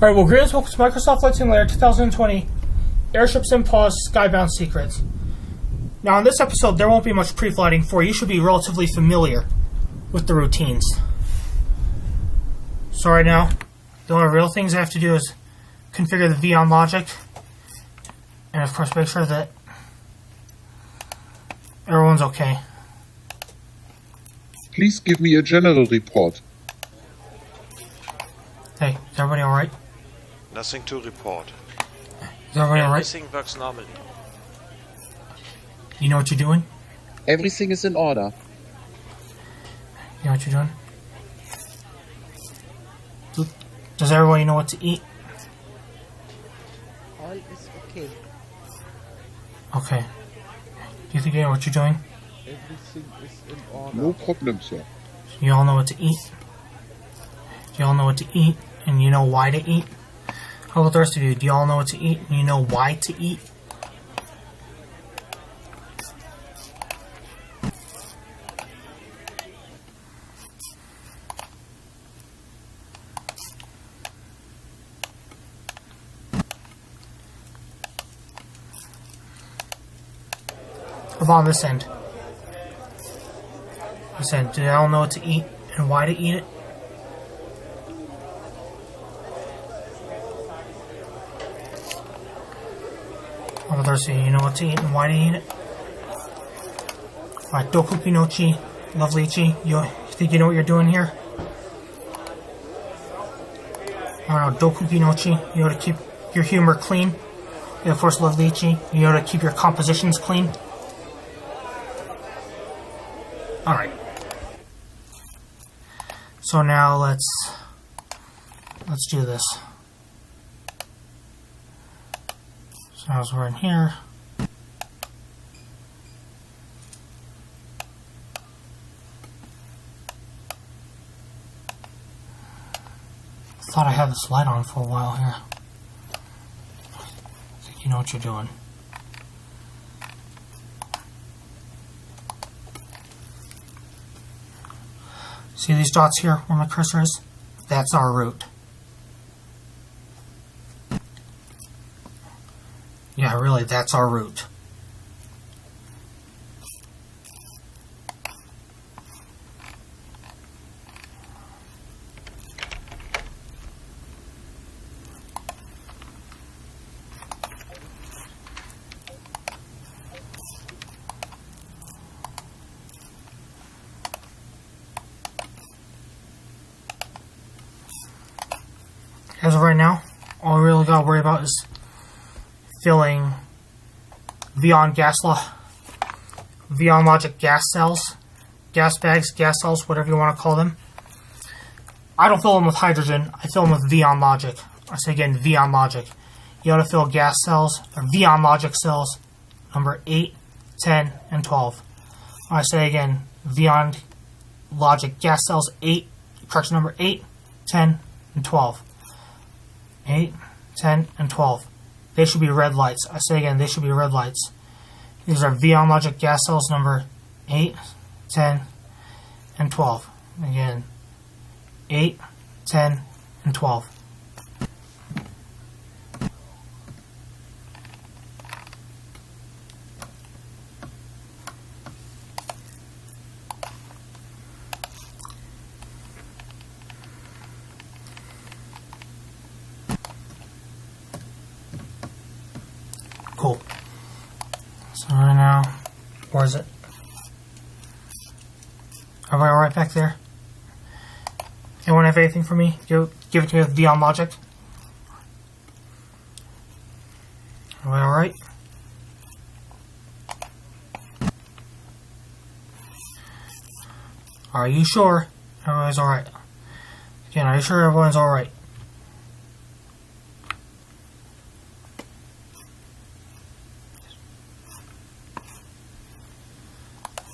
Alright, well, greetings, welcome to Microsoft Flight Simulator 2020 Airships and Paws Skybound Secrets. Now, in this episode, there won't be much pre-flighting for you. You should be relatively familiar with the routines. So right now, the only real things I have to do is configure the V on logic, and of course make sure that everyone's okay. Please give me a general report. Hey, is everybody alright? Nothing to report. Is everybody alright? Everything works normally. You know what you're doing? Everything is in order. You know what you're doing? Does everybody know what to eat? All is okay. Okay. Do you think you know what you're doing? Everything is in order. No problem, sir. You all know what to eat? Do you all know what to eat? And you know why to eat? How about the rest of you? Do you all know what to eat? And you know why to eat? On this end. This end. Do they all know what to eat and why to eat it? How about the rest of you? You know what to eat and why to eat it? Alright, Tocuhdown, lovely Chi. You think you know what you're doing here? I don't know, Tocuhdown, you know to keep your humor clean. And of course, lovely Chi, you know to keep your compositions clean. Alright. So now let's do this. So as we're in here, I thought I had this light on for a while here. I think you know what you're doing. See these dots here where my cursor is? That's our route. Yeah, really, that's our route. As of right now, all we really gotta worry about is filling V-on logic gas cells, gas bags, gas cells, whatever you want to call them. I don't fill them with hydrogen, I fill them with V-on logic. I say again, V-on logic. You gotta fill gas cells, or V-on logic cells, number 8, 10, and 12. I say again, V-on logic gas cells, correction number 8, 10, and 12. 8, 10, and 12. They should be red lights. I say again, they should be red lights. These are V-on logic gas cells number 8, 10, and 12. Again, 8, 10, and 12. Cool. So right now, where is it? Everybody alright back there? Anyone have anything for me? Give it to me with V-on logic. Everybody alright? Are you sure everybody's alright? Again, are you sure everyone's alright?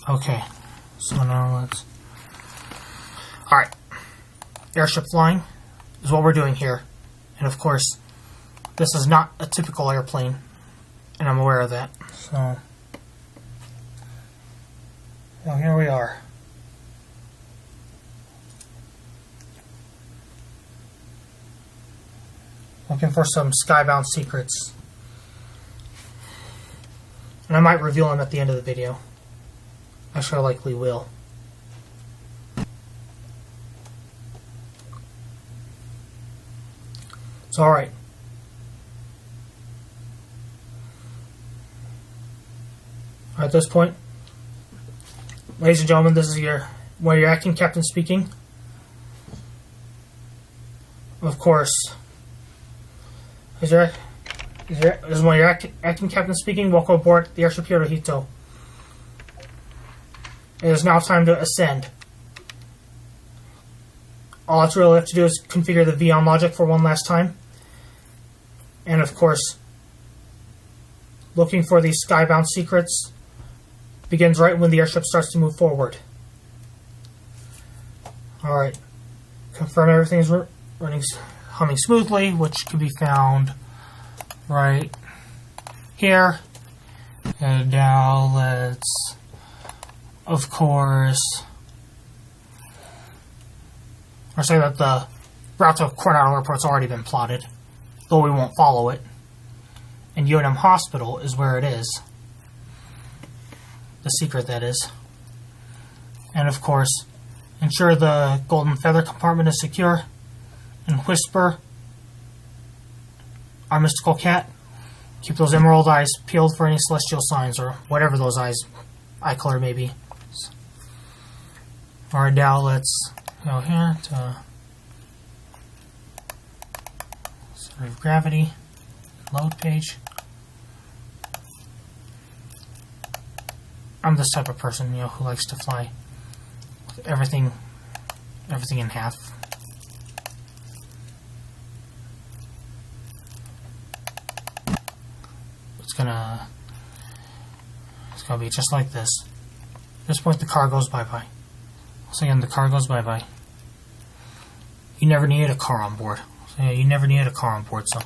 Okay, so now let's... Alright, airship flying is what we're doing here. And of course, this is not a typical airplane, and I'm aware of that. So, well, here we are. Looking for some Skybound secrets. And I might reveal them at the end of the video. I sure likely will. So, alright. At this point, ladies and gentlemen, this is your acting captain speaking. Of course, this is one of your acting captain speaking. Welcome aboard the Airship Tocuhdown. It is now time to ascend. All that's really have to do is configure the V on logic for one last time. And of course, looking for these Skybound secrets begins right when the airship starts to move forward. Alright. Confirm everything's humming smoothly, which can be found right here. And now let's, of course, or say that the route to Coronado Airport's already been plotted, though we won't follow it. And UNM Hospital is where it is. The secret, that is. And of course, ensure the golden feather compartment is secure. And whisper our mystical cat. Keep those emerald eyes peeled for any celestial signs, or whatever those eye color may be. Alright, now let's go here to center of gravity, load page. I'm this type of person, who likes to fly with everything in half. It's gonna be just like this. At this point, the car goes bye-bye. Once again, the car goes bye-bye. You never needed a car on board. So yeah, you never needed a car on board, so.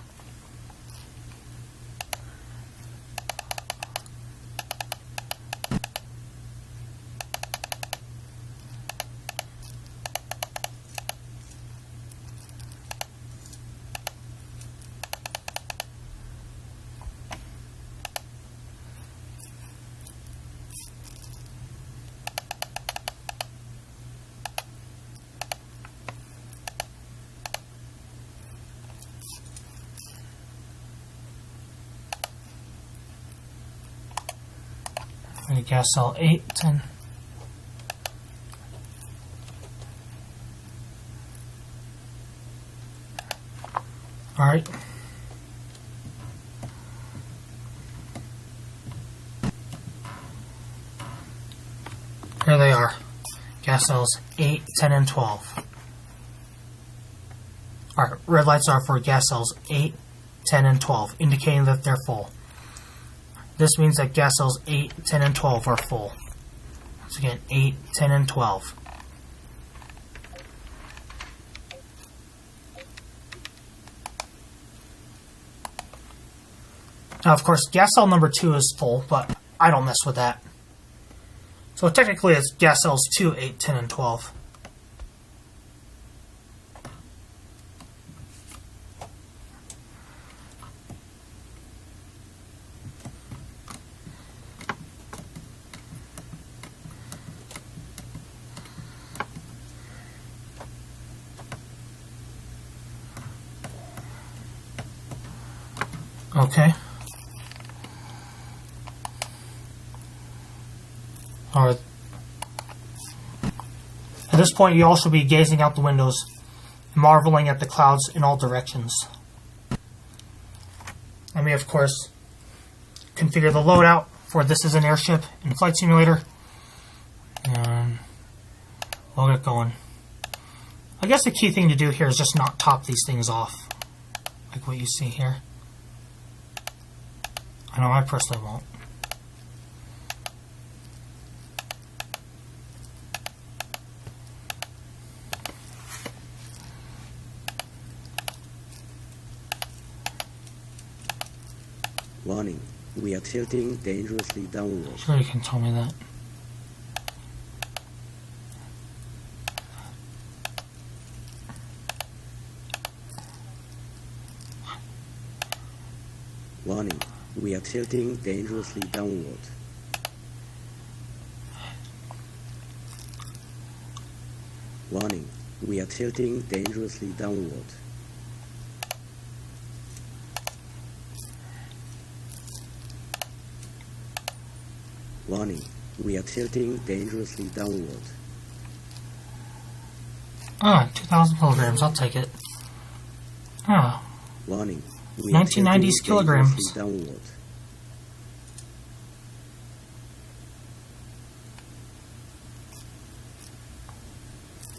Gas cell 8, 10. Alright. Here they are. Gas cells 8, 10, and 12. Alright, red lights are for gas cells 8, 10, and 12, indicating that they're full. This means that gas cells 8, 10, and 12 are full. Once again, 8, 10, and 12. Now, of course, gas cell number 2 is full, but I don't mess with that. So technically it's gas cells 2, 8, 10, and 12. Okay. Alright. At this point, you all should be gazing out the windows and marveling at the clouds in all directions. Let me, of course, configure the loadout for This Is an Airship in Flight Simulator. And we'll get going. I guess the key thing to do here is just not top these things off, like what you see here. I know I personally won't. Warning, we are tilting dangerously downward. Sure, you can tell me that. Warning, we are tilting dangerously downward. Warning, we are tilting dangerously downward. Warning, we are tilting dangerously downward. 2,000 kilograms, I'll take it. Warning, we 1990s are kilograms. dangerously downward.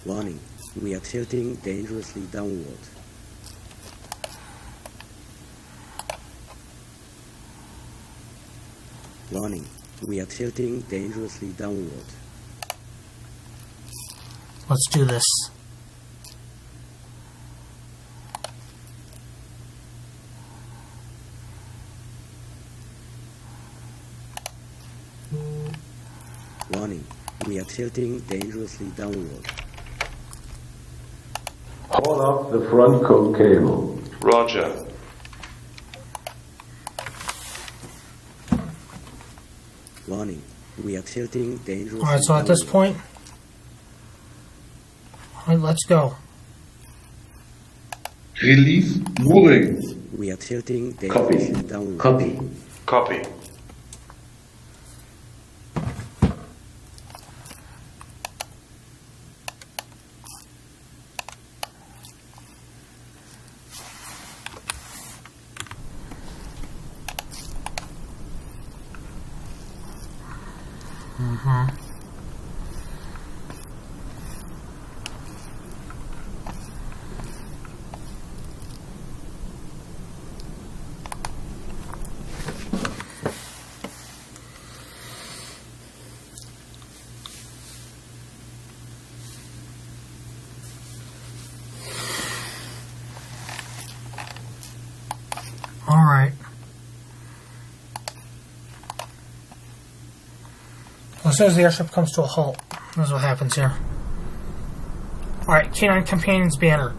Warning, we are tilting dangerously downward. Warning, we are tilting dangerously downward. Let's do this. Warning, we are tilting dangerously downward. Haul up the front coat cable. Roger. Warning, we are tilting dangerously Alright, so at this downward. point, alright, let's go. Release moorings. We are tilting Copy. dangerously downward. Copy. Copy. Alright. As soon as the airship comes to a halt, this is what happens here. Alright, Canine Companion's banner.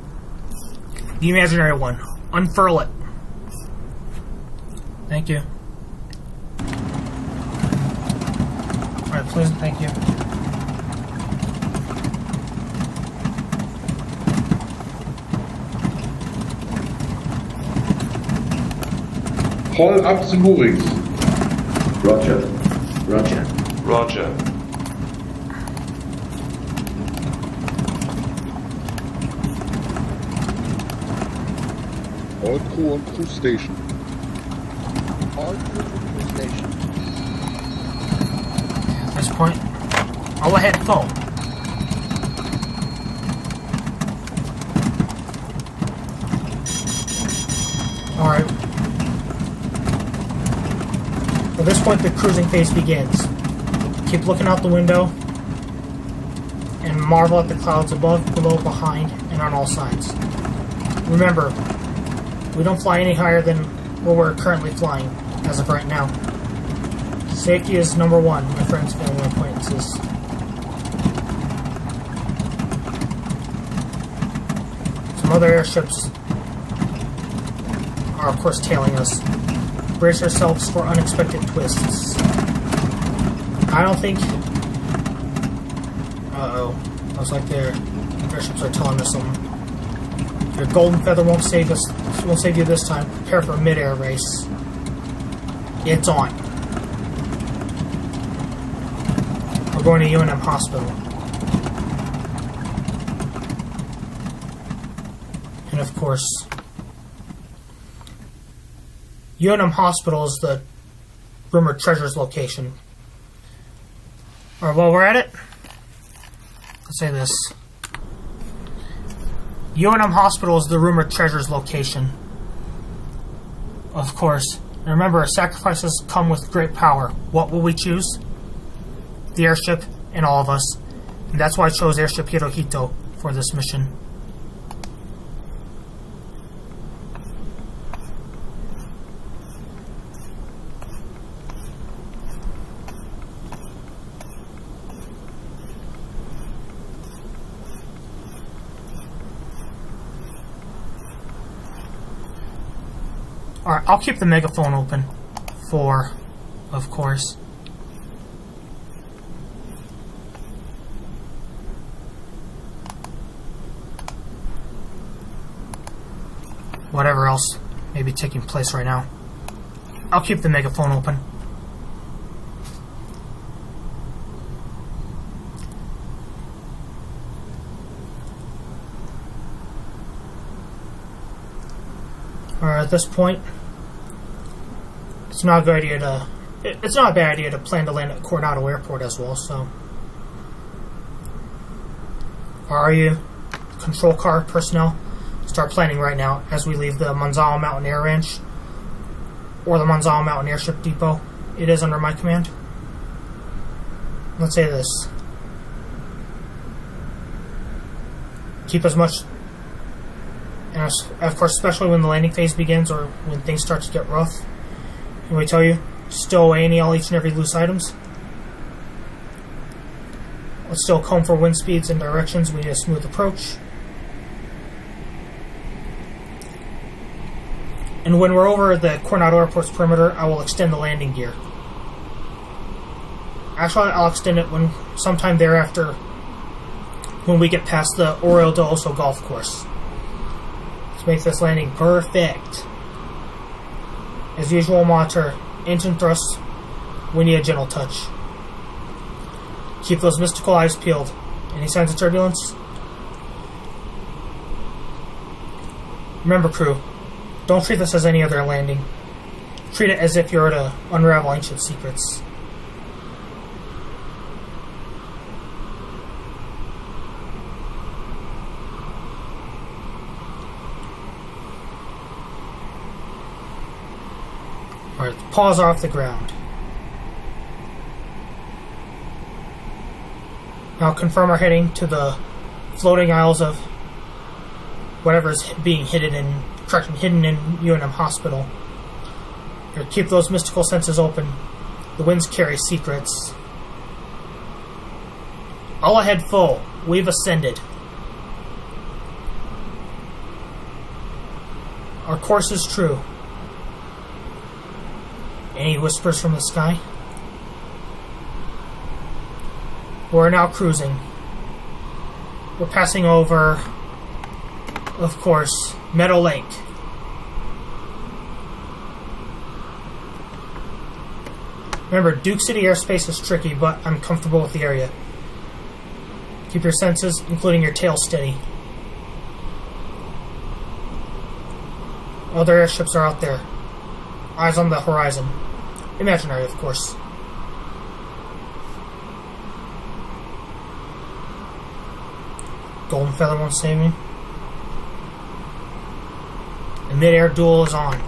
The imaginary one. Unfurl it. Thank you. Alright, please, thank you. Haul up the moorings. Roger. Roger. Roger. All crew on crew station. All crew to crew station. At this point, I'll ahead full. Alright. At this point, the cruising phase begins. Keep looking out the window and marvel at the clouds above, below, behind, and on all sides. Remember, we don't fly any higher than where we're currently flying, as of right now. Safety is number one, my friends, family, and acquaintances. Some other airships are, of course, tailing us. Brace yourselves for unexpected twists. I don't think... Uh-oh. Looks like their airships are telling us something. Your golden feather won't save us. Won't save you this time. Prepare for a mid-air race. It's on. We're going to UNM Hospital. And of course, UNM Hospital is the rumored treasure's location. Alright, while we're at it, let's say this. UNM Hospital is the rumored treasure's location. Of course. And remember, sacrifices come with great power. What will we choose? The airship and all of us. And that's why I chose Airship Hirohito for this mission. Alright, I'll keep the megaphone open for, of course. Whatever else may be taking place right now. I'll keep the megaphone open. Alright, at this point, it's not a good idea to... It's not a bad idea to plan to land at Coronado Airport as well, so... Are you control car personnel? Start planning right now as we leave the Manzano Mountain Air Ranch or the Manzano Mountain Airship Depot. It is under my command. Let's say this. Keep as much, and of course, especially when the landing phase begins or when things start to get rough. And we tell you, stow away all each and every loose items. Let's still comb for wind speeds and directions. We need a smooth approach. And when we're over the Coronado Airport's perimeter, I will extend the landing gear. Actually, I'll extend it sometime thereafter when we get past the Oriol de Oso golf course. Let's make this landing perfect. As usual, monitor engine thrust. We need a gentle touch. Keep those mystical eyes peeled. Any signs of turbulence? Remember, crew, don't treat this as any other landing. Treat it as if you're to unravel ancient secrets. Alright, paws are off the ground. Now confirm our heading to the floating isles of whatever is being hidden in UNM Hospital. Keep those mystical senses open. The winds carry secrets. All ahead full. We've ascended. Our course is true. Any whispers from the sky? We're now cruising. We're passing over, of course, Meadow Lake. Remember, Duke City airspace is tricky, but I'm comfortable with the area. Keep your senses, including your tail, steady. Other airships are out there. Eyes on the horizon. Imaginary, of course. Golden Feather won't save me. The mid-air duel is on.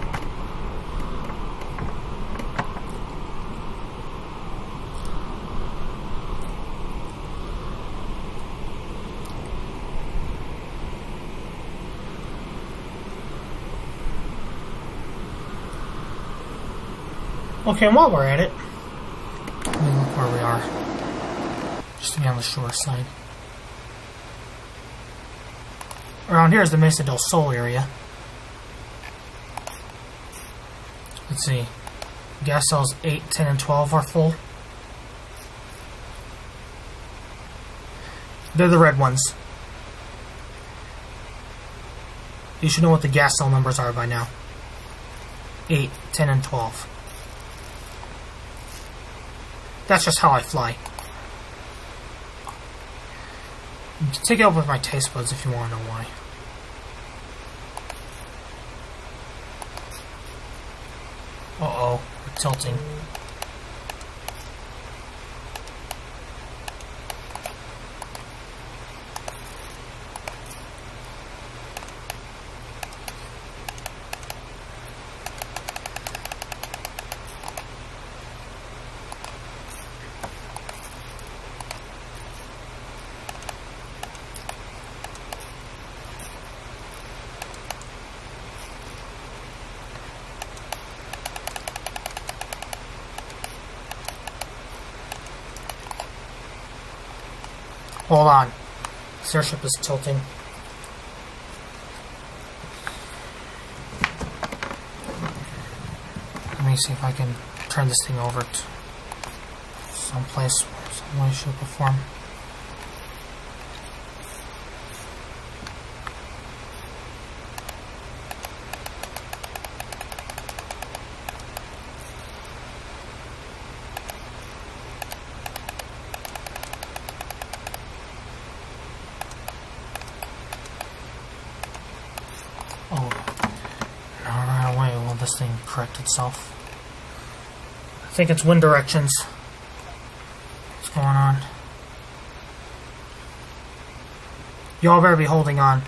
Okay, and while we're at it, let me look where we are. Just to be on the shore side. Around here is the Mesa del Sol area. Let's see. Gas cells 8, 10, and 12 are full. They're the red ones. You should know what the gas cell numbers are by now. 8, 10, and 12. That's just how I fly. You can take it up with my taste buds if you want to know why. Uh-oh, we're tilting. Hold on. This airship is tilting. me see if I can turn this thing over to someplace, some way, shape, or form. Oh, now right away will this thing correct itself? I think it's wind directions. What's going on? Y'all better be holding on.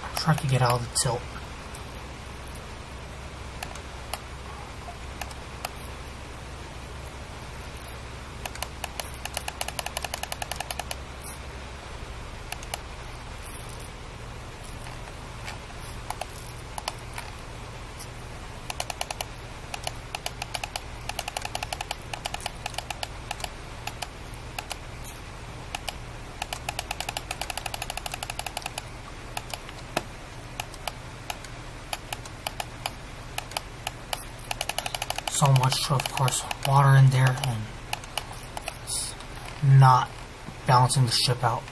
I'm trying to get out of the tilt. So much, of course, water in there and it's not balancing the ship out.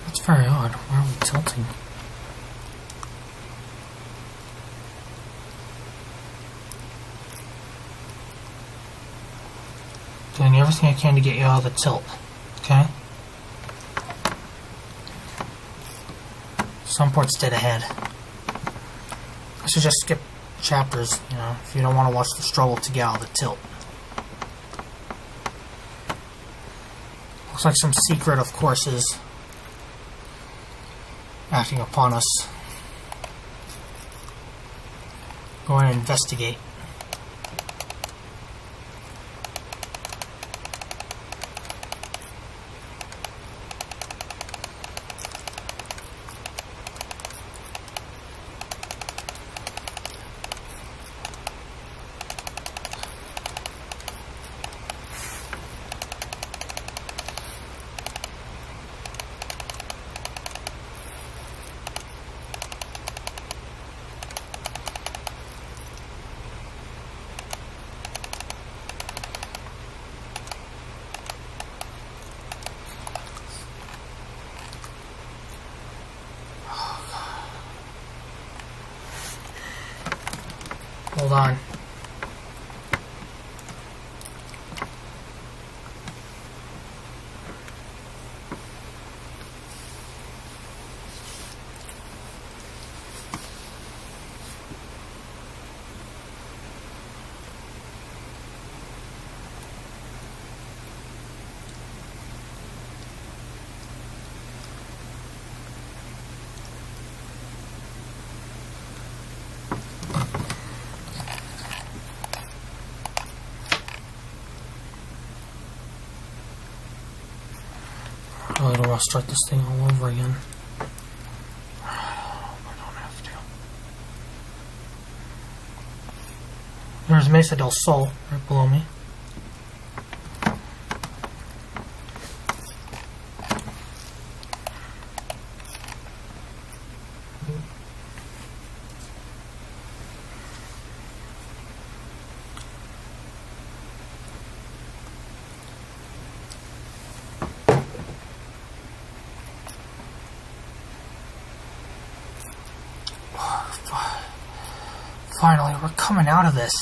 That's very odd. Why are we tilting? Doing everything I can to get you out of the tilt. Okay? Some ports dead ahead. I should just skip chapters, you know, if you don't want to watch the struggle to get out of the tilt. Looks like some secret, of course, is acting upon us. Go ahead and investigate. Hold on. I really don't want to start this thing all over again. I don't have to. There's Mesa del Sol right below me. Finally, we're coming out of this.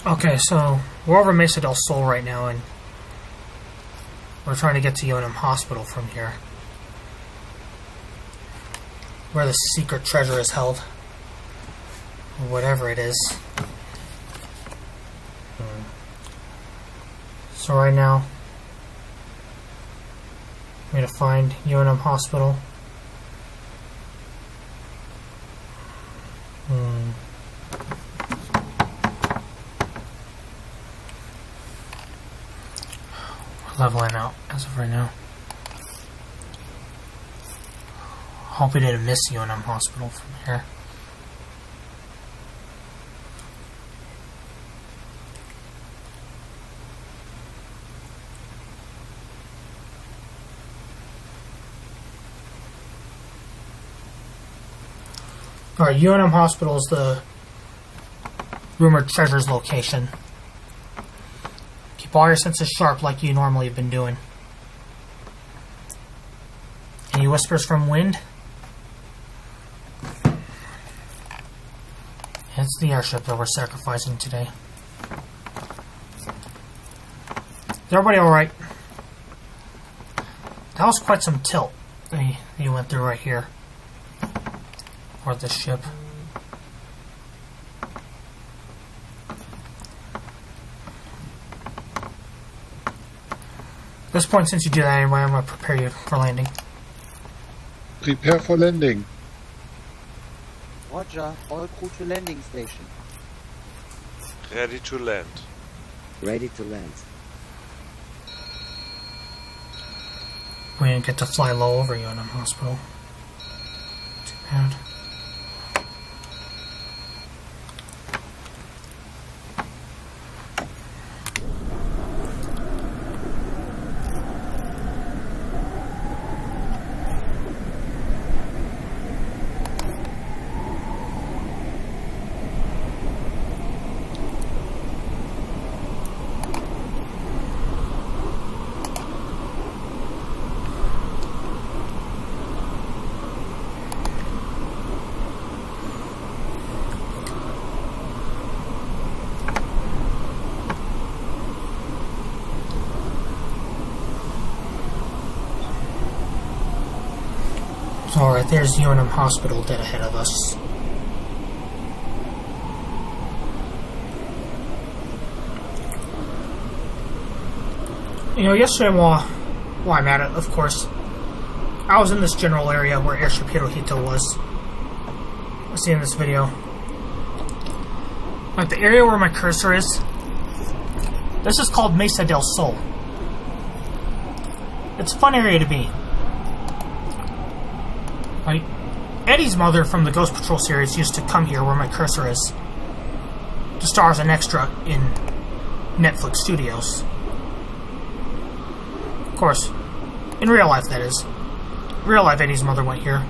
Okay, so we're over Mesa del Sol right now, and we're trying to get to UNM Hospital from here, where the secret treasure is held, or whatever it is. So right now, we're going to find UNM Hospital. Leveling out as of right now. Hope we didn't miss UNM Hospital from here. Alright, UNM Hospital is the rumored treasure's location. Keep all your senses sharp like you normally have been doing. Any whispers from wind? It's the airship that we're sacrificing today. Is everybody alright? That was quite some tilt that you went through right here. Or the ship. At this point, since you do that anyway, I'm going to prepare you for landing. Prepare for landing. Roger, all crew to landing station. Ready to land. Ready to land. We didn't get to fly low over UNM Hospital. Too bad. Alright, there's UNM Hospital dead ahead of us. You know, yesterday while I'm at it, of course, I was in this general area where Airship Hirohito was. Let's see in this video. Like the area where my cursor is, this is called Mesa del Sol. It's a fun area to be. Like, Eddie's mother from the Ghost Patrol series used to come here where my cursor is to star as an extra in Netflix studios. Of course, in real life that is. Real life Eddie's mother went here.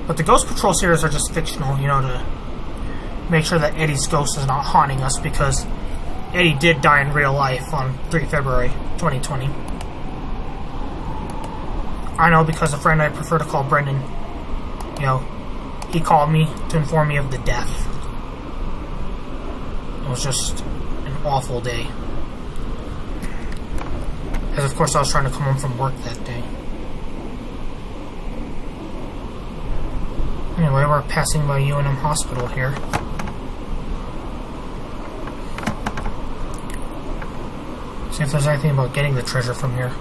But the Ghost Patrol series are just fictional, you know, to make sure that Eddie's ghost is not haunting us, because Eddie did die in real life on 3 February 2020. I know, because a friend I prefer to call Brendan, you know, he called me to inform me of the death It was just an awful day. As of course I was trying to come home from work that day. Anyway, we're passing by UNM Hospital here. See if there's anything about getting the treasure from here.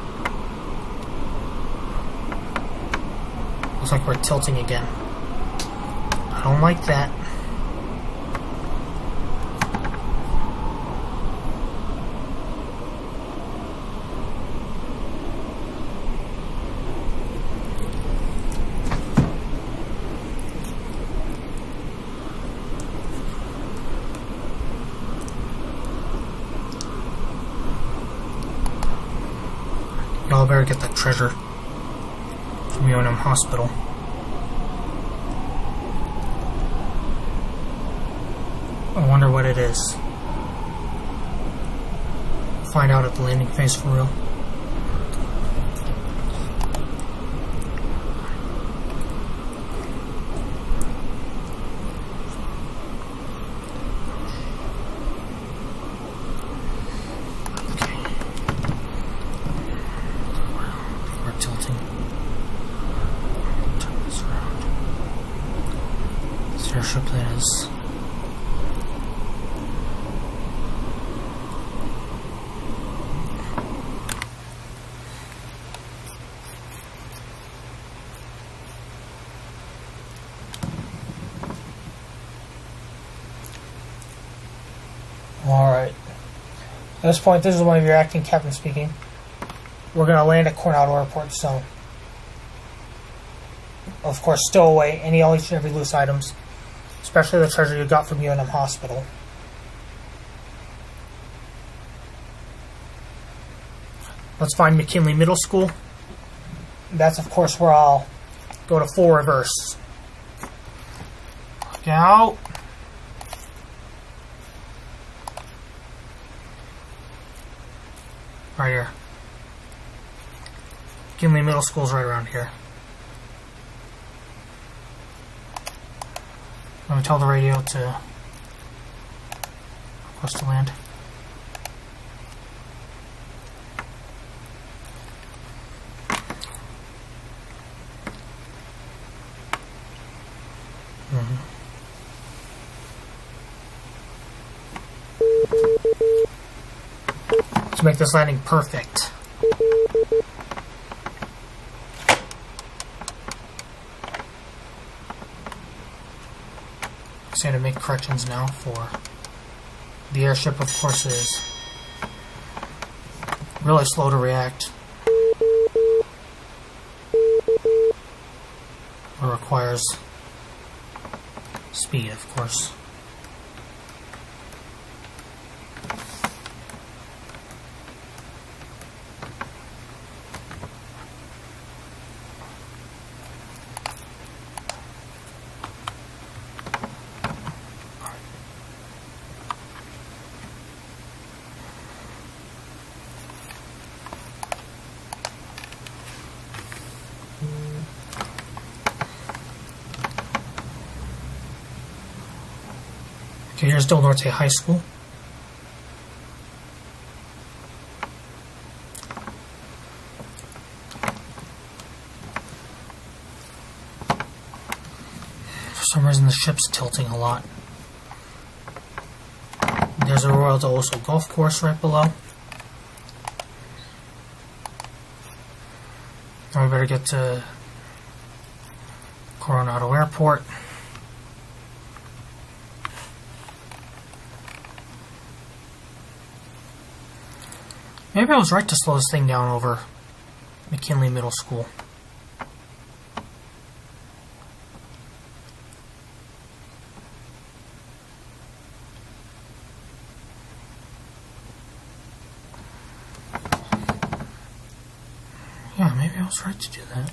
Looks like we're tilting again. I don't like that. Y'all better get that treasure from UNM Hospital. I wonder what it is. Find out at the landing phase for real. Airship that is. Alright. At this point, this is one of your acting captain speaking. We're going to land at Coronado Airport, so of course stow away any all each and every loose items, especially the treasure you got from UNM Hospital. Let's find McKinley Middle School. That's of course where I'll go to full reverse. Look out! Right here. McKinley Middle School's right around here. Let me tell the radio to request to land. Let's make this landing perfect. I'm going to make corrections now for the airship, of course, is really slow to react. It requires speed, of course. Okay, here's Del Norte High School. For some reason the ship's tilting a lot. There's a Royal Del Oso golf course right below. Now we better get to Coronado Airport. Maybe I was right to slow this thing down over McKinley Middle School. Yeah, maybe I was right to do that.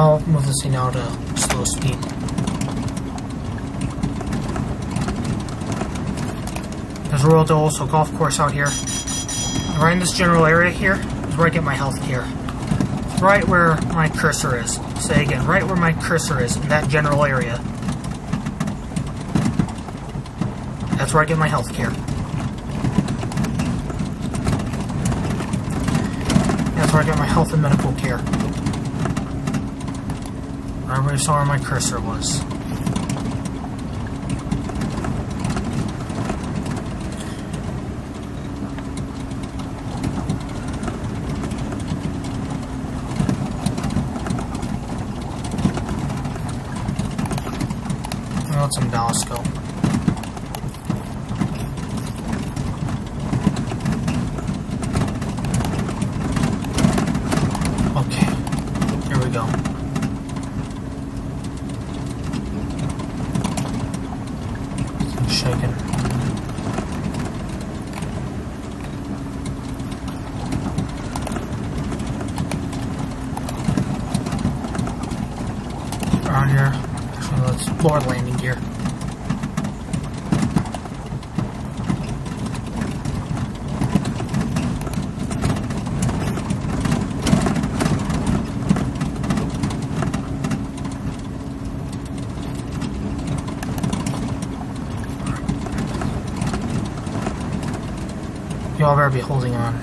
I'll move this thing now to slow speed. There's a Royal Doloso golf course out here. And right in this general area here is where I get my health care. It's right where my cursor is. Say again, right where my cursor is in that general area. That's where I get my health care. That's where I get my health and medical care. Everybody saw where my cursor was. Let some Dallas go. Okay, here we go. Some shaking. Around here. Actually, let's lower landing gear. You all better be holding on.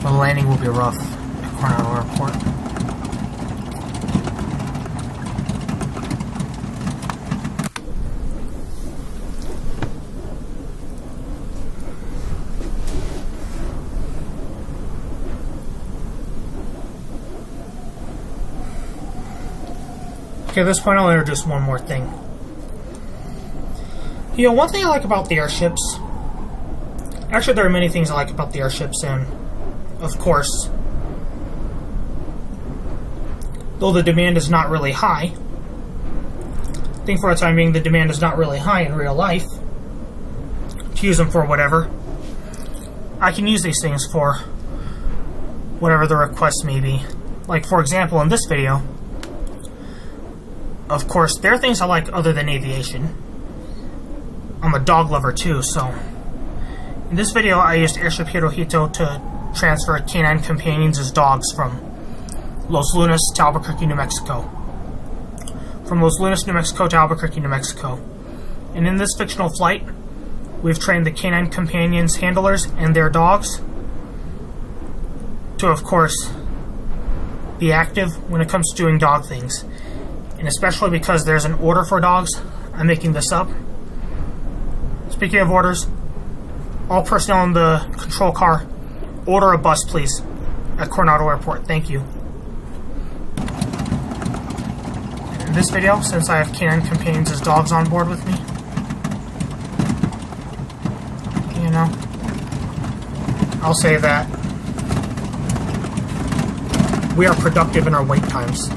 The landing will be rough at Coronado Airport. Okay, at this point I'll introduce one more thing. You know, one thing I like about the airships, actually there are many things I like about the airships, and of course, though the demand is not really high, I think for the time being the demand is not really high in real life, to use them for whatever, I can use these things for whatever the request may be. Like for example in this video, of course, there are things I like other than aviation. I'm a dog lover too, so in this video I used Airship Hirohito to transfer canine companions as dogs from Los Lunas to Albuquerque, New Mexico. From Los Lunas, New Mexico to Albuquerque, New Mexico. And in this fictional flight, we've trained the canine companions handlers and their dogs to, of course, be active when it comes to doing dog things. And especially because there's an order for dogs, I'm making this up. Speaking of orders, all personnel in the control car, order a bus please at Coronado Airport. Thank you. In this video, since I have canine companions as dogs on board with me, you know, I'll say that we are productive in our wait times.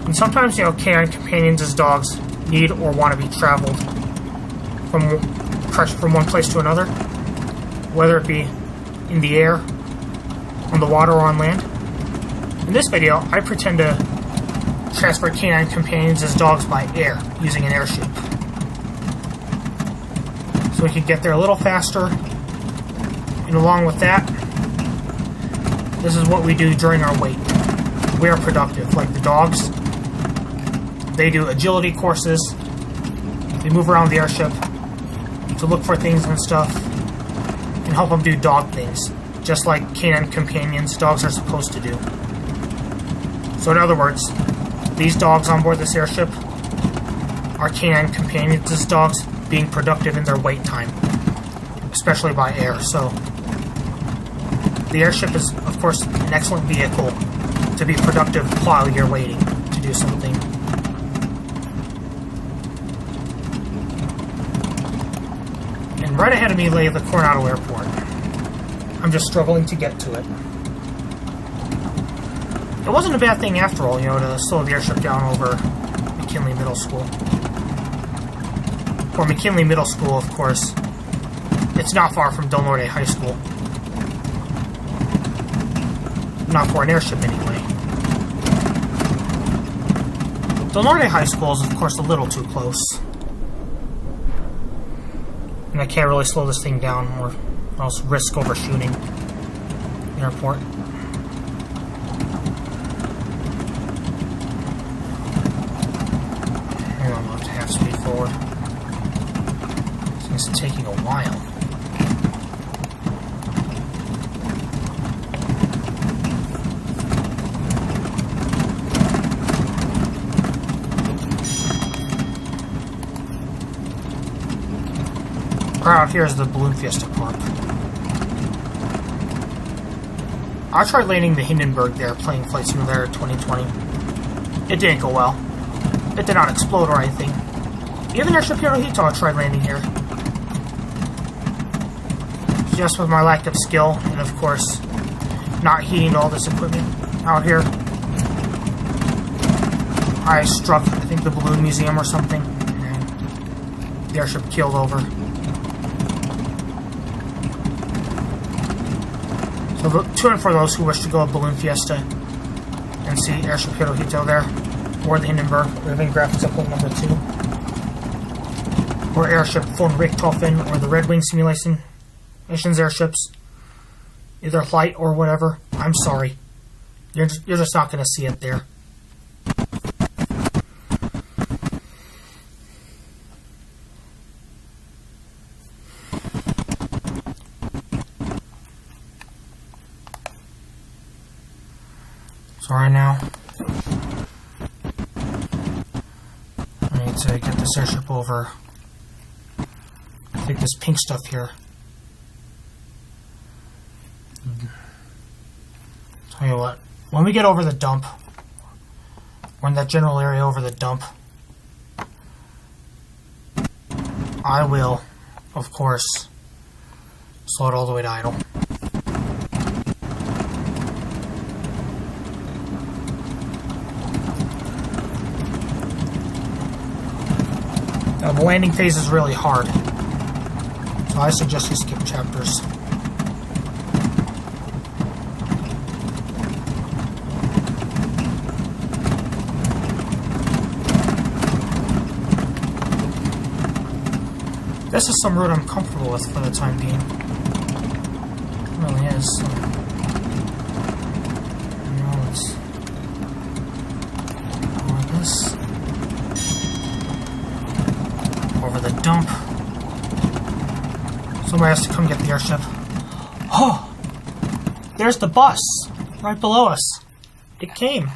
And sometimes, you know, canine companions as dogs need or want to be traveled from one place to another, whether it be in the air, on the water, or on land. In this video, I pretend to transfer canine companions as dogs by air using an airship. So we can get there a little faster, and along with that, this is what we do during our wait. We are productive, like the dogs. They do agility courses. They move around the airship to look for things and stuff and help them do dog things, just like canine companions dogs are supposed to do. So in other words, these dogs on board this airship are canine companions as dogs being productive in their wait time, especially by air. So the airship is, of course, an excellent vehicle to be productive while you're waiting to do something. And right ahead of me lay the Coronado Airport. I'm just struggling to get to it. It wasn't a bad thing after all, you know, to slow the airship down over McKinley Middle School. For McKinley Middle School, of course, it's not far from Del Norte High School. Not for an airship, anyway. The Norte High School is, of course, a little too close. And I can't really slow this thing down or else risk overshooting the airport. Hang on, I'll have to half speed forward. This is taking a while. Right out here is the Balloon Fiesta Park. I tried landing the Hindenburg there, playing Flight Simulator 2020. It didn't go well. It did not explode or anything. Even Airship Hirohito I tried landing here. Just with my lack of skill, and of course, not heating all this equipment out here. I struck, I think, the Balloon Museum or something, and the airship keeled over. So tune in for those who wish to go to Balloon Fiesta and see Airship Hirohito there, or the Hindenburg, Living Graphics Upload number 2, or Airship von Richthofen, or the Red Wing Simulations airships, either light or whatever. I'm sorry, you're just not going to see it there. So right now, I need to get this airship over. I think this pink stuff here. Tell you what, when we get over the dump, we're in that general area over the dump, I will, of course, slow it all the way to idle. Now, the landing phase is really hard, so I suggest you skip chapters. This is some route I'm comfortable with for the time being. It really is. So. Now let's go like this. Over the dump. Somebody has to come get the airship. Oh! There's the bus! Right below us. It came.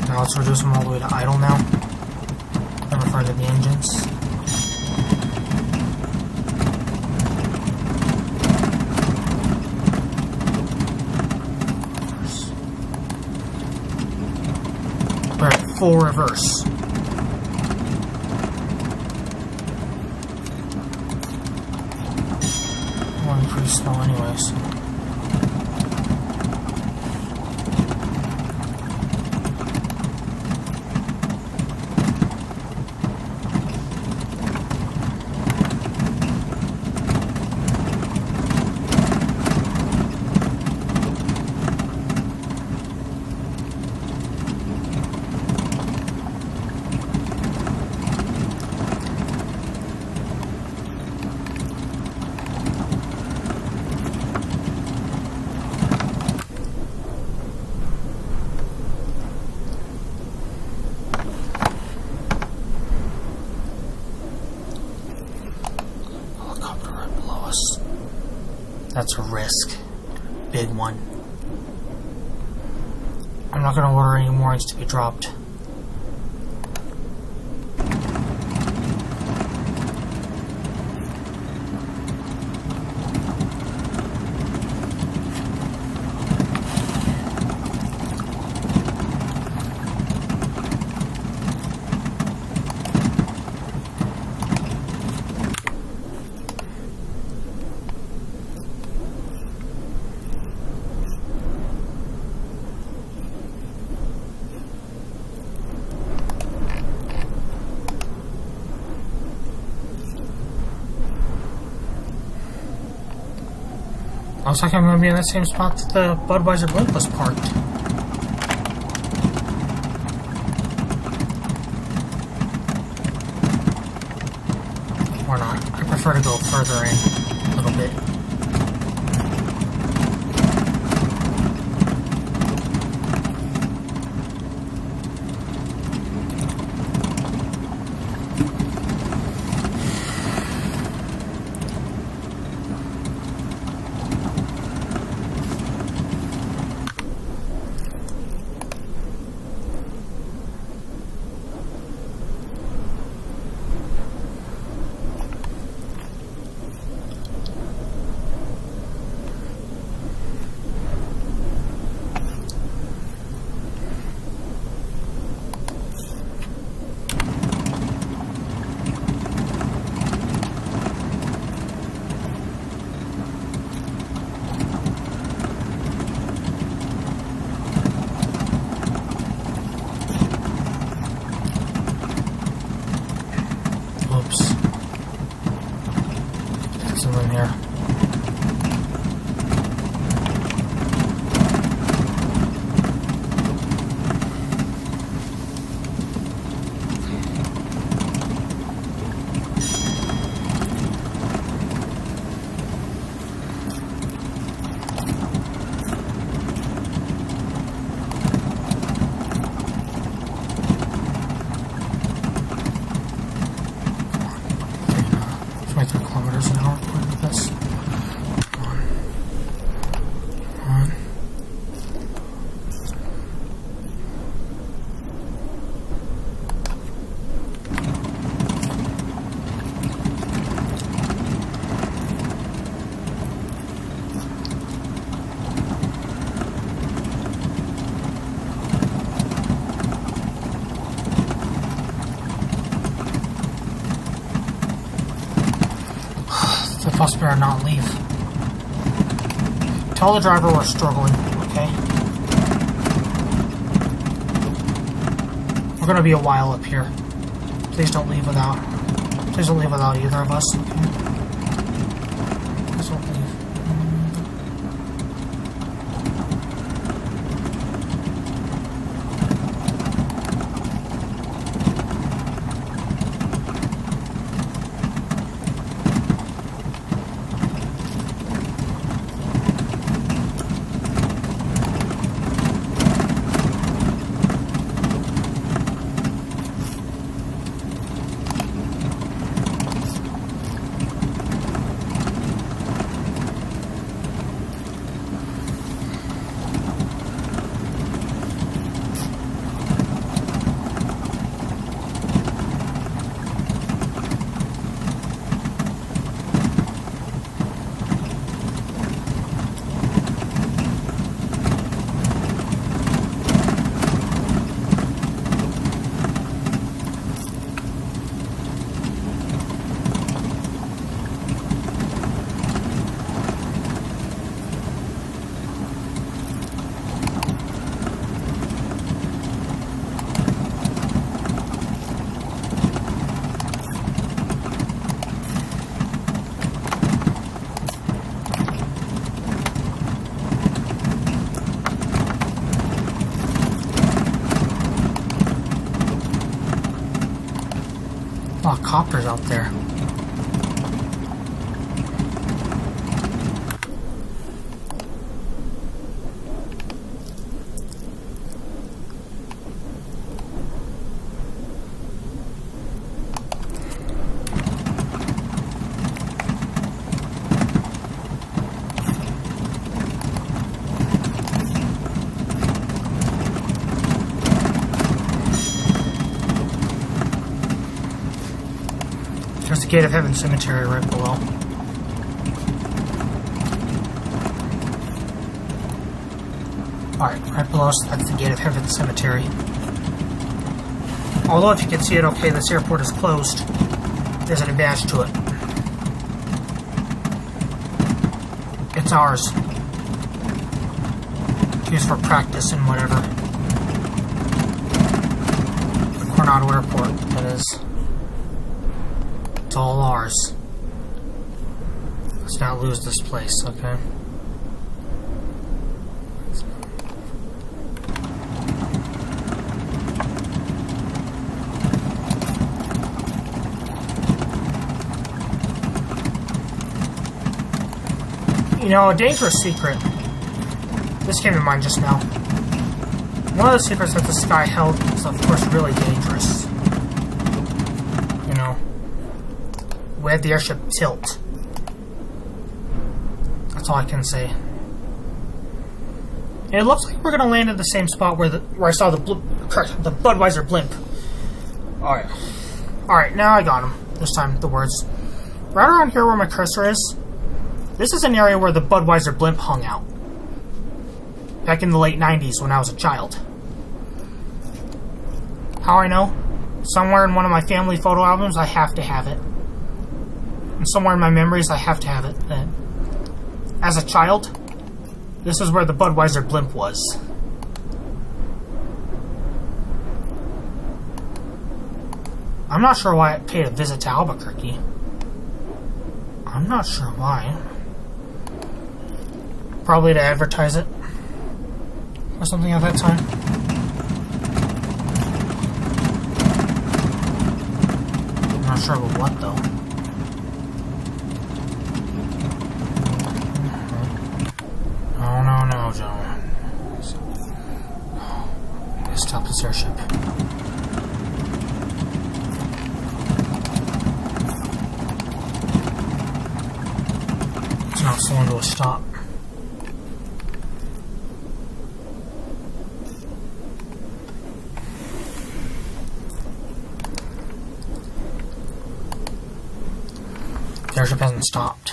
Now let's reduce them all the way to idle now. Never further the engines. We're at full reverse. Going pretty slow anyways. That's a risk. Big one. I'm not going to order any moorings to be dropped. Looks like I'm going to be in that same spot that the Budweiser blimp was parked. Or not. I prefer to go further in a little bit. Bus better not leave. Tell the driver we're struggling, okay? We're gonna be a while up here. Please don't leave without either of us, okay? Please don't leave. Copters out there. There's the Gate of Heaven Cemetery right below. Alright, right below us, that's the Gate of Heaven Cemetery. Although if you can see it okay, this airport is closed. There's an advantage to it. It's ours. To use for practice and whatever. The Coronado Airport, that is. It's all ours. Let's not lose this place, okay? You know, a dangerous secret. This came to mind just now. One of the secrets that the sky held is, of course, really dangerous. You know, we had the airship tilt. That's all I can say. And it looks like we're gonna land at the same spot where I saw the Budweiser blimp. Alright, now I got him. This time, the words. Right around here where my cursor is, this is an area where the Budweiser blimp hung out. Back in the late 90s when I was a child. How I know? Somewhere in one of my family photo albums, I have to have it. And somewhere in my memories, I have to have it. As a child, this is where the Budweiser blimp was. I'm not sure why I paid a visit to Albuquerque. I'm not sure why. Probably to advertise it. Or something at that time. I'm not sure about what, though. No, John. Let's stop this airship. It's not slowing to a stop. The airship hasn't stopped.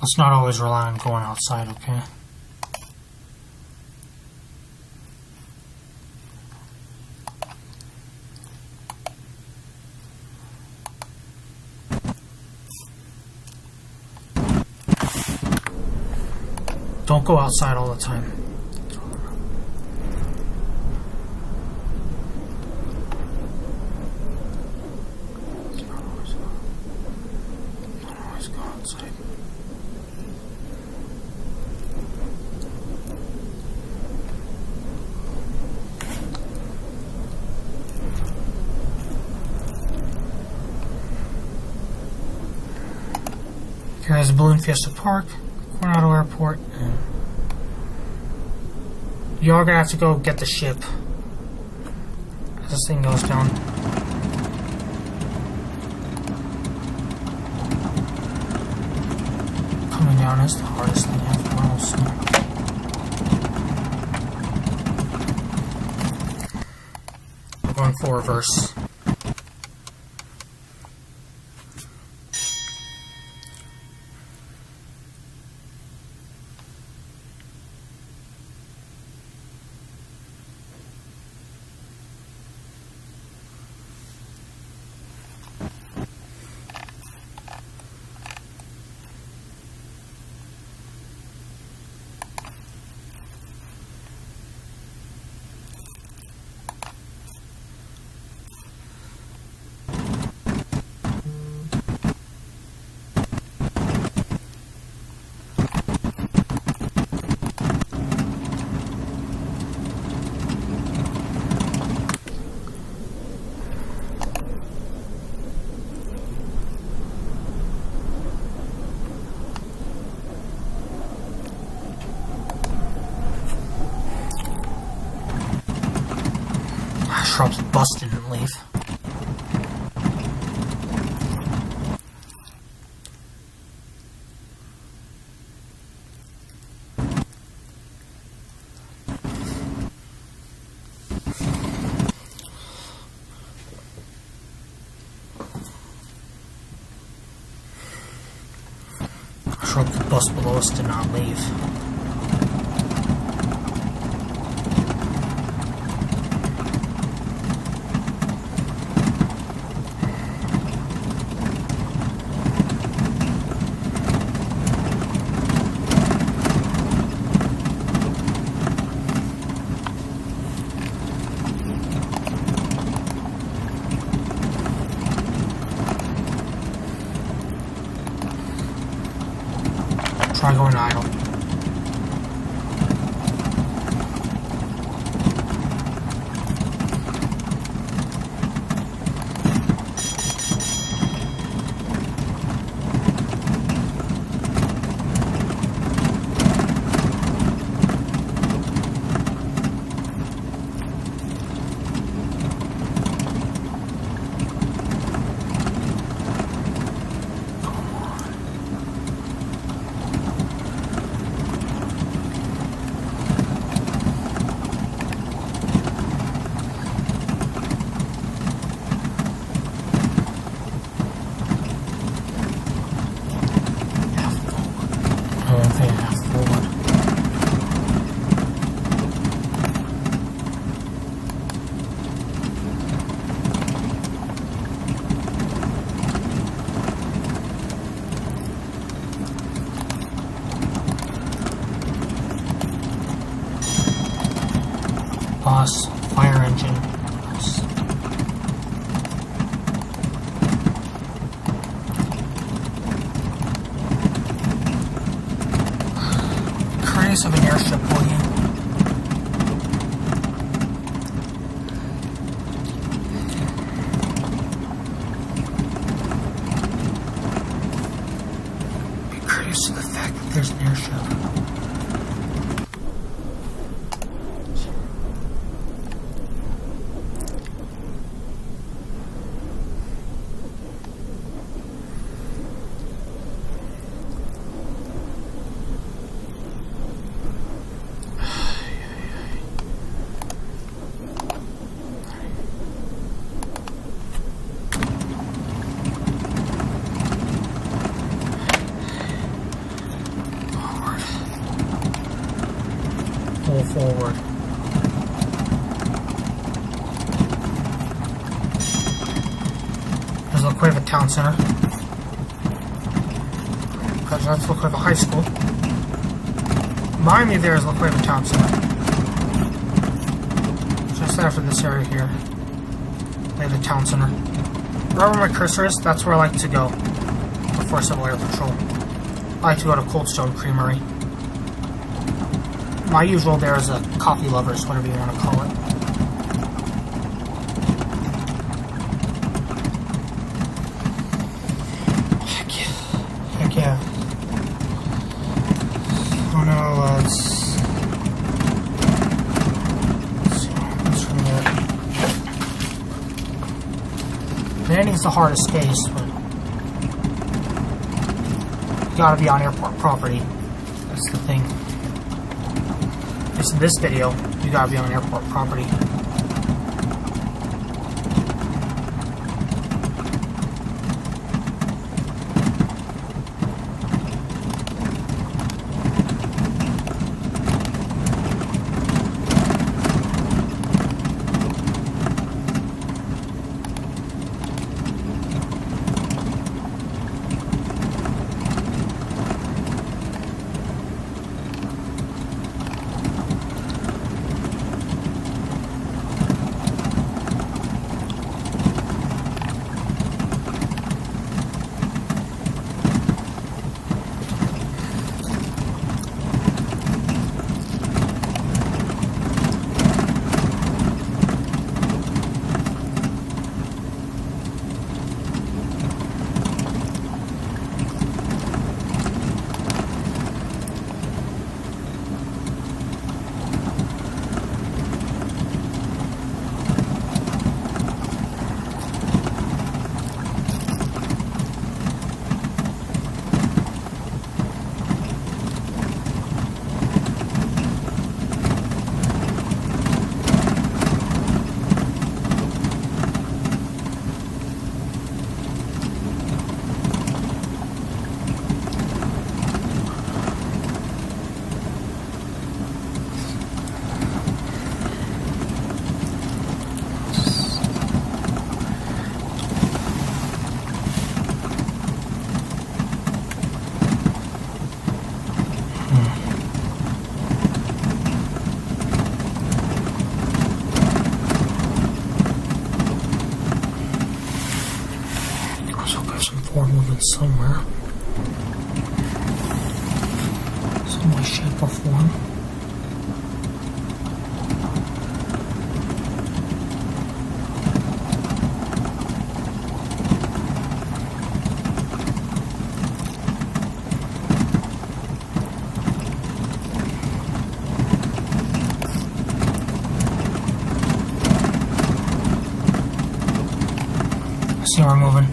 Let's not always rely on going outside, okay? Don't go outside all the time. Don't always go outside. Here's Balloon Fiesta Park, Coronado Airport, and y'all are gonna have to go get the ship as this thing goes down. Coming down is the hardest thing after all, so. We're going full reverse. Trump's bus didn't leave. Trump, the bus below us did not leave. Try going idle. rear engine. Curious of an airship, will you? Be curious to the fact that there's an airship. Forward. There's La Cueva Town Center. Because that's La Cueva High School. Behind me there is La Cueva Town Center. Just after this area here. They have the Town Center. Wherever my cursor is, that's where I like to go before Civil Air Patrol. I like to go to Cold Stone Creamery. My usual there is a coffee lovers, whatever you want to call it. Heck yeah. Oh no, let's see what happens from there. Landing's the hardest case, but you gotta be on airport property. That's the thing. In this video, you gotta be on airport property. Somewhere. Some way, shape, or form. I see we're moving.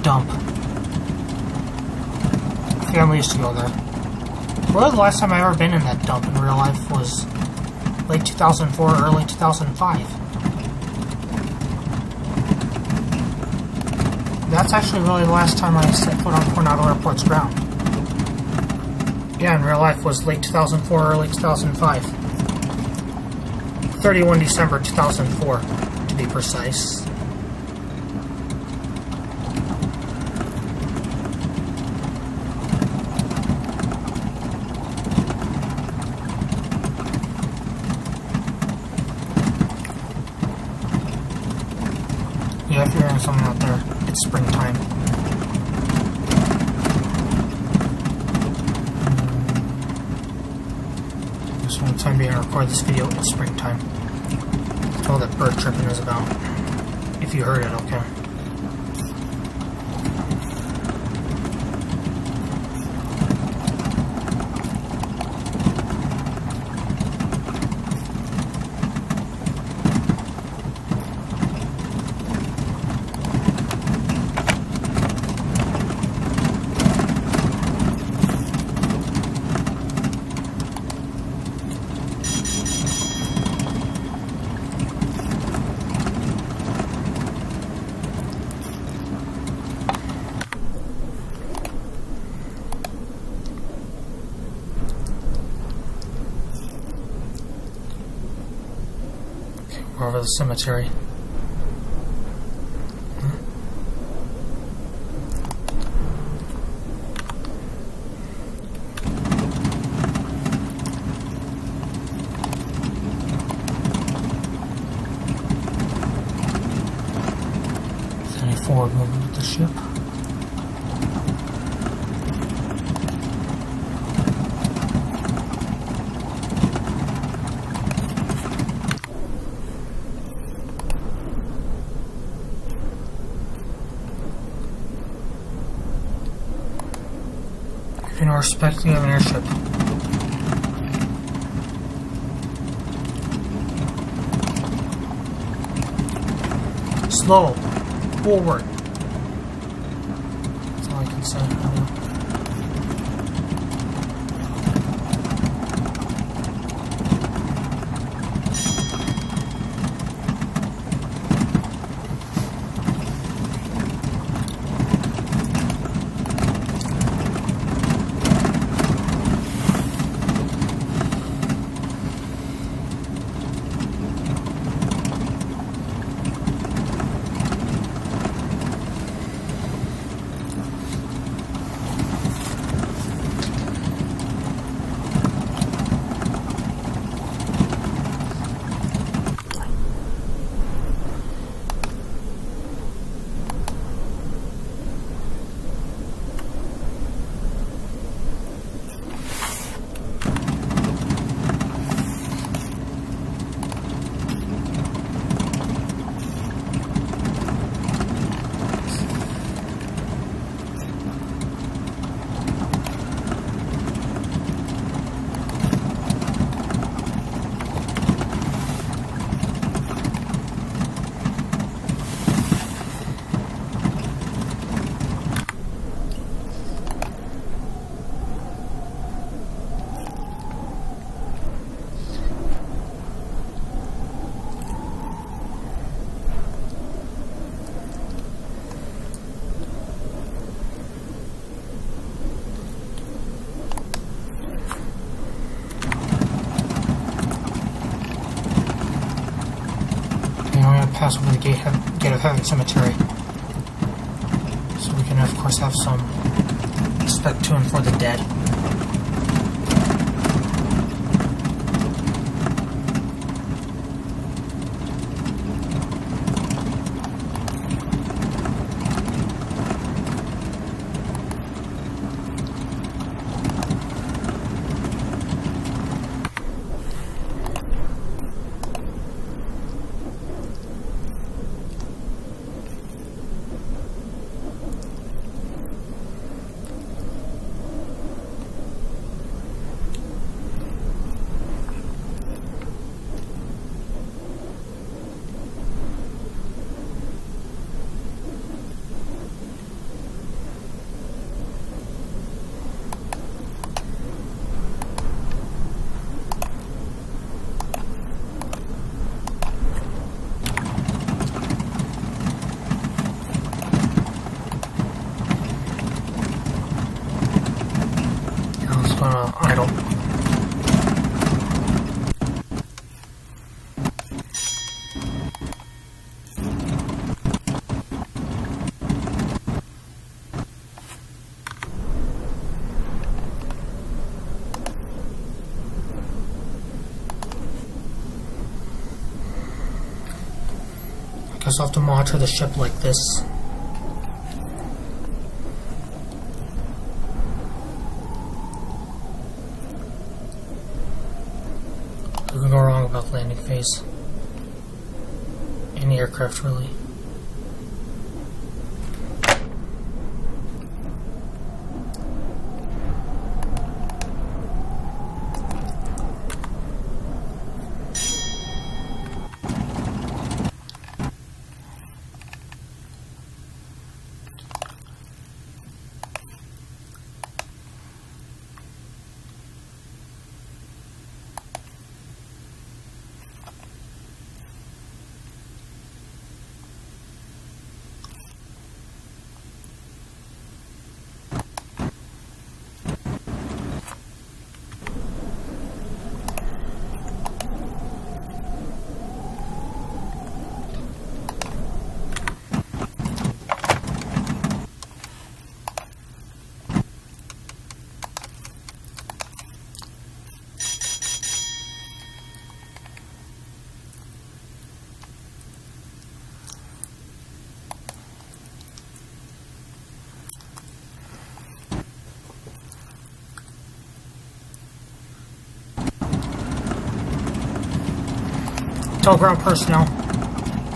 dump. Family used to go there. Well, the last time I ever been in that dump in real life was late 2004, early 2005. That's actually really the last time I set foot on Coronado Airport's ground. Yeah, in real life was late 2004, early 2005. 31 December 2004, to be precise. Yeah, if you're hearing something out there, it's springtime. So one time being record this video, it's springtime. That's all that bird tripping is about. If you heard it, okay. Over the cemetery. Any forward movement with the ship? Respecting of an airship. Slow. Forward. That's all I can say. Pass over the gate of Heaven Cemetery, so we can of course have some respect to and for the dead. idle. I guess I'll have to monitor the ship like this. Who can go wrong about landing phase? Any aircraft, really. Tell ground personnel,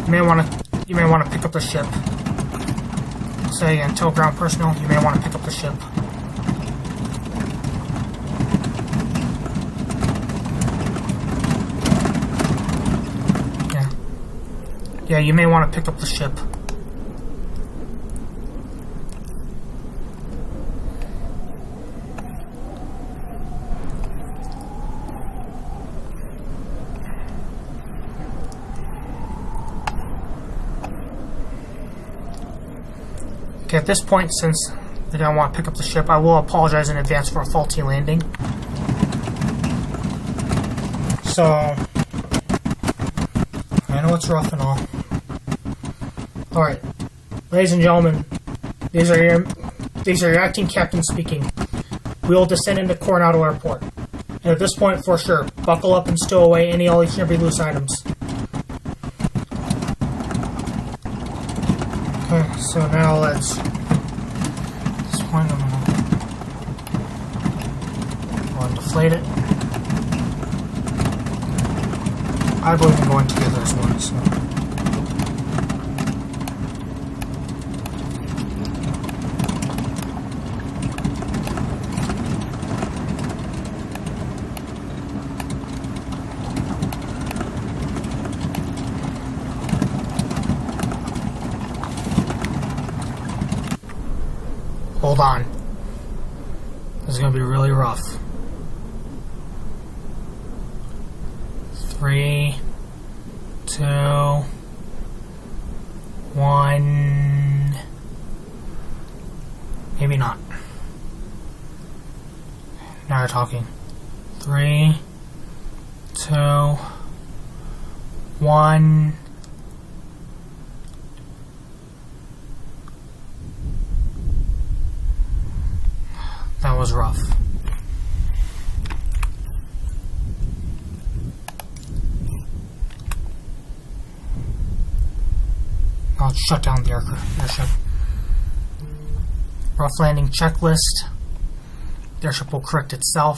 you may want to pick up the ship. Say again, tell ground personnel, you may want to pick up the ship. Yeah, you may want to pick up the ship. Okay, at this point, since they don't want to pick up the ship, I will apologize in advance for a faulty landing. So, I know it's rough and all. Alright, ladies and gentlemen, these are your acting captains speaking. We will descend into Coronado Airport. And at this point, for sure, buckle up and stow away any all each and every loose items. Okay, so now let's point them on deflate it. I believe in going together as one, so. Hold on. This is going to be really rough. 3, 2, 1. Maybe not. Now we're talking. 3, 2, 1. That was rough. I'll shut down the airship. Rough landing checklist. The airship will correct itself.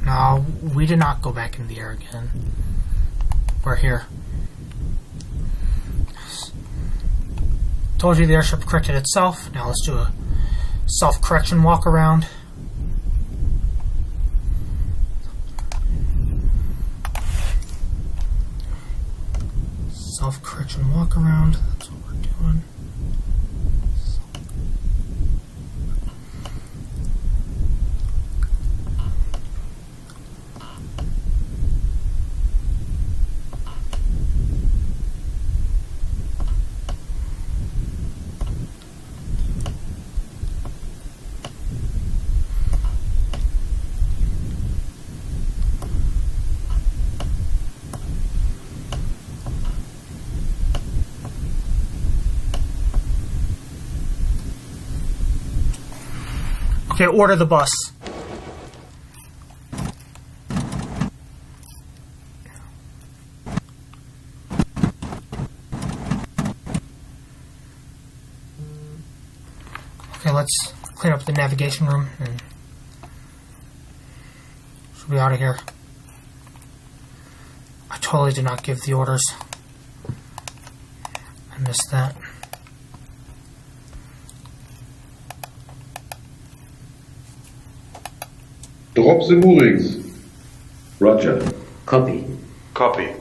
No, we did not go back into the air again. We're here. Told you the airship corrected itself. Now let's do a self-correction walk around. Self-correction walk around. That's what we're doing. Okay, order the bus. Okay, let's clean up the navigation room and should be out of here. I totally did not give the orders. I missed that. Drop the moorings. Roger. Copy. Copy.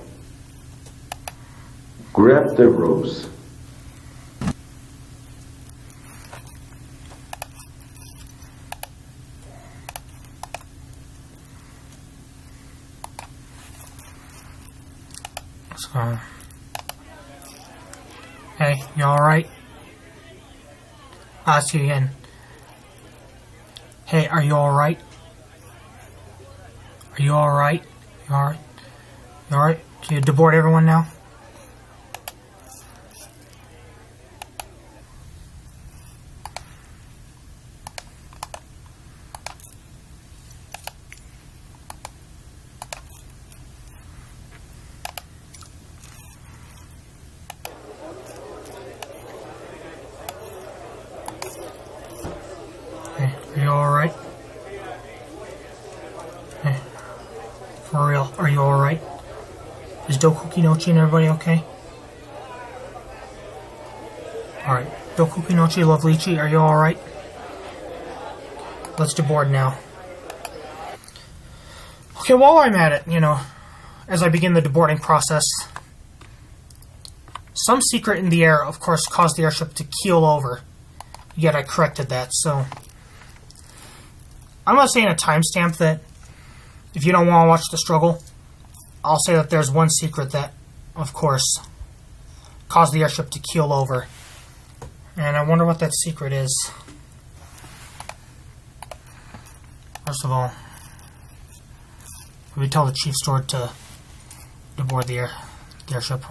Grab the ropes. Let's go. Hey, you alright? I'll see you again. Hey, are you alright? Are you alright? You alright? You alright? Can you deboard everyone now? Hey, are you alright? Hey, for real, are you alright? Is Dokukinochi and everybody okay? Alright, Dokukinochi, Lovelychi, are you alright? Let's deboard now. Okay, while I'm at it, as I begin the deboarding process, some secret in the air, of course, caused the airship to keel over. Yet I corrected that, so I'm not saying a timestamp that if you don't want to watch the struggle, I'll say that there's one secret that, of course, caused the airship to keel over. And I wonder what that secret is. First of all, we tell the chief steward to board the airship.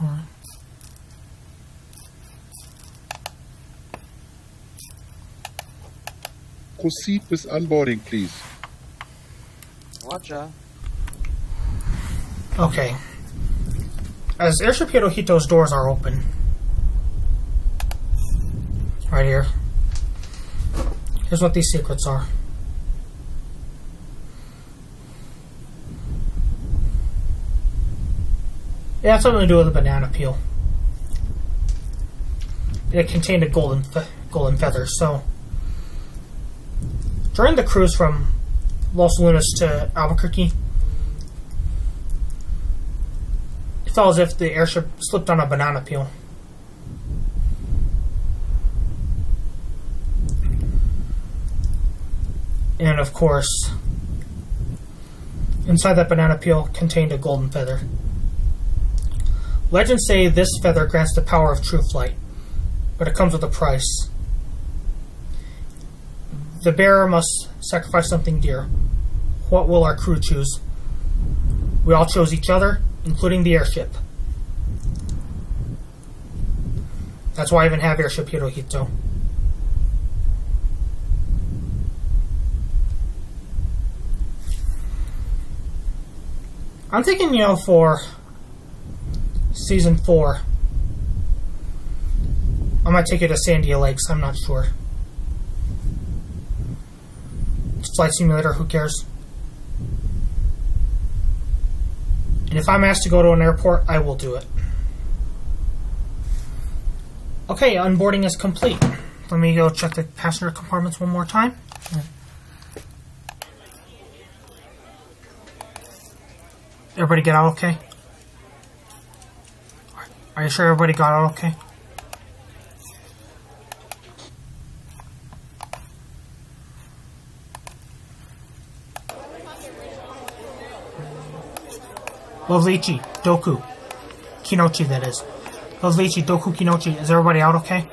Proceed with unboarding, please. Roger. Okay. As Airship Hirohito's doors are open, right here, here's what these secrets are. It had something to do with a banana peel. It contained a golden feather, so during the cruise from Los Lunas to Albuquerque, it felt as if the airship slipped on a banana peel. And of course, inside that banana peel contained a golden feather. Legends say this feather grants the power of true flight, but it comes with a price. The bearer must sacrifice something dear. What will our crew choose? We all chose each other, including the airship. That's why I even have Airship Hirohito. I'm thinking, for Season 4, I might take it to Sandia Lakes, I'm not sure. It's Flight Simulator, who cares? And if I'm asked to go to an airport, I will do it. Okay, unboarding is complete. Let me go check the passenger compartments one more time. Everybody get out okay? Are you sure everybody got out okay? Lovelychi, Doku, Kinochi, that is. Lovelychi, Doku, Kinochi, is everybody out okay?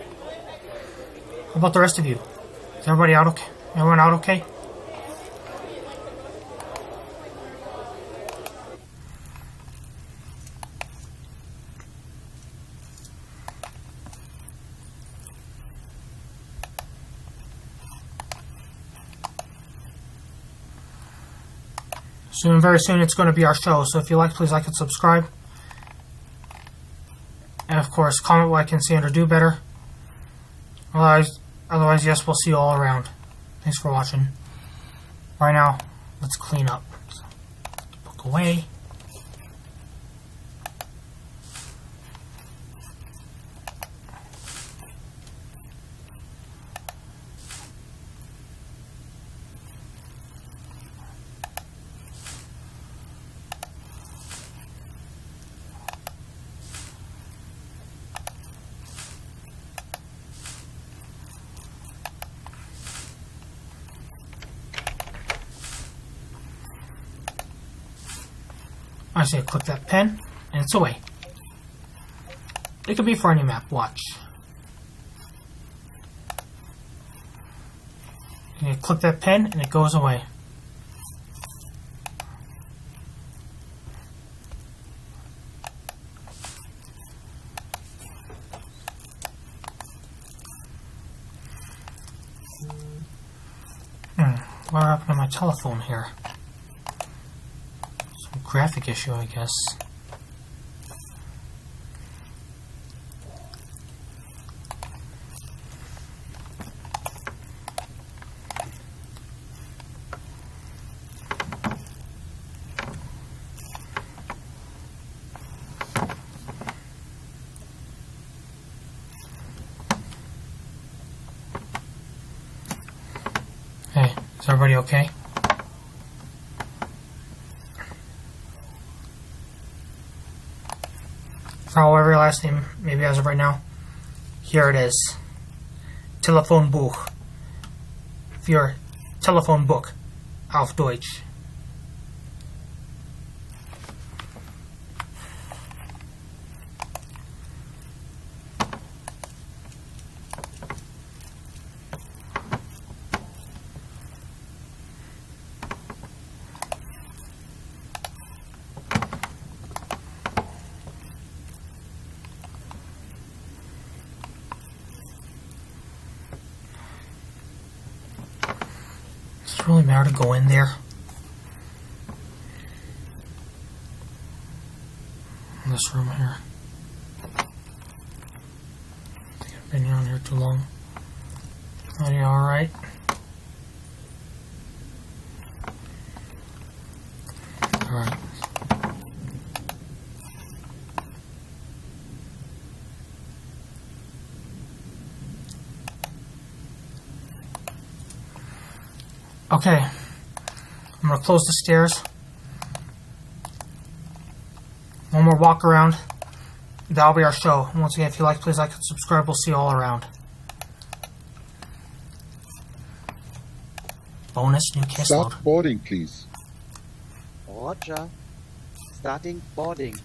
How about the rest of you? Is everybody out okay? Everyone out okay? Soon, very soon, it's going to be our show. So if you like, please like and subscribe. And of course, comment what I can say under do better. Otherwise, yes, we'll see you all around. Thanks for watching. Right now, let's clean up. Book away. I say click that pen, and it's away. It could be for any map. Watch. You click that pen, and it goes away. What happened to my telephone here? Graphic issue, I guess. Hey, is everybody okay? However, your last name, maybe as of right now. Here it is. Telefonbuch. Für Telefonbuch auf Deutsch. Does it really matter to go in there? In this room here. I think I've been around here too long. Are you alright? Alright. Okay, I'm going to close the stairs. One more walk around. That'll be our show. And once again, if you like, please like and subscribe. We'll see you all around. Bonus new case load. Start boarding, please. Roger. Starting boarding.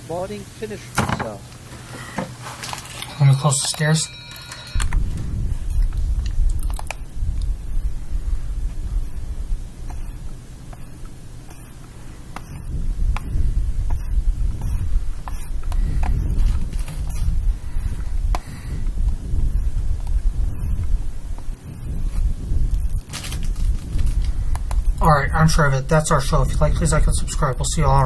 Boarding finished, sir. Let me close the stairs. Alright, I'm sure of it. That's our show. If you'd like, please like and subscribe. We'll see you all around.